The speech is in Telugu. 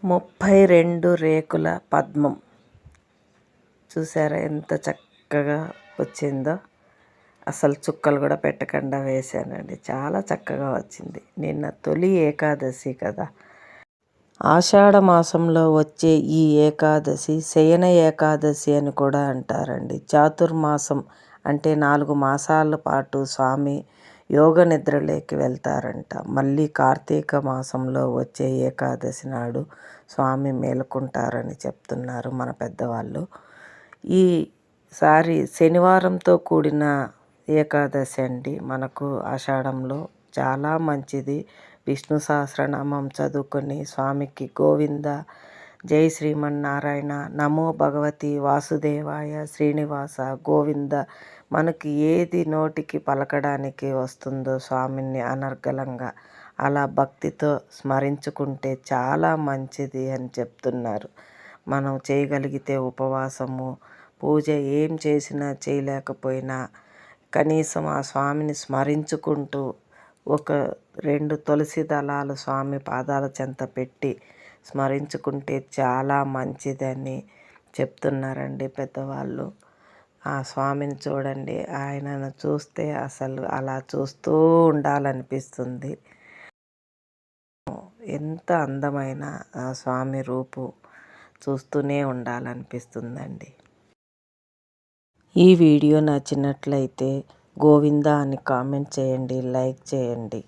32 రేకుల పద్మం చూసారా ఎంత చక్కగా వచ్చిందో. అసలు చుక్కలు కూడా పెట్టకుండా వేశానండి. చాలా చక్కగా వచ్చింది. నిన్న తొలి ఏకాదశి కదా. ఆషాఢ మాసంలో వచ్చే ఈ ఏకాదశి శయన ఏకాదశి అని కూడా అంటారండి. చాతుర్మాసం అంటే 4 మాసాల పాటు స్వామి యోగ నిద్రలోకి వెళ్తారంట. మళ్ళీ కార్తీక మాసంలో వచ్చే ఏకాదశి నాడు స్వామి మేలుకుంటారని చెప్తున్నారు మన పెద్దవాళ్ళు. ఈసారి శనివారంతో కూడిన ఏకాదశి అండి. మనకు ఆషాఢంలో చాలా మంచిది. విష్ణు సహస్రనామం చదువుకొని స్వామికి గోవింద, జై శ్రీమన్నారాయణ, నమో భగవతి వాసుదేవాయ, శ్రీనివాస గోవింద, మనకి ఏది నోటికి పలకడానికి వస్తుందో స్వామిని అనర్గళంగా అలా భక్తితో స్మరించుకుంటే చాలా మంచిది అని చెప్తున్నారు. మనం చేయగలిగితే ఉపవాసము, పూజ ఏం చేసినా చేయలేకపోయినా కనీసం ఆ స్వామిని స్మరించుకుంటూ 2 తులసి దళాలు స్వామి పాదాల చెంత పెట్టి స్మరించుకుంటే చాలా మంచిదని చెప్తున్నారండి పెద్దవాళ్ళు. ఆ స్వామిని చూడండి, ఆయనను చూస్తే అసలు అలా చూస్తూ ఉండాలనిపిస్తుంది. ఎంత అందమైన ఆ స్వామి రూపు చూస్తూనే ఉండాలనిపిస్తుందండి. ఈ వీడియో నచ్చినట్లయితే గోవిందా అని కామెంట్ చేయండి, లైక్ చేయండి.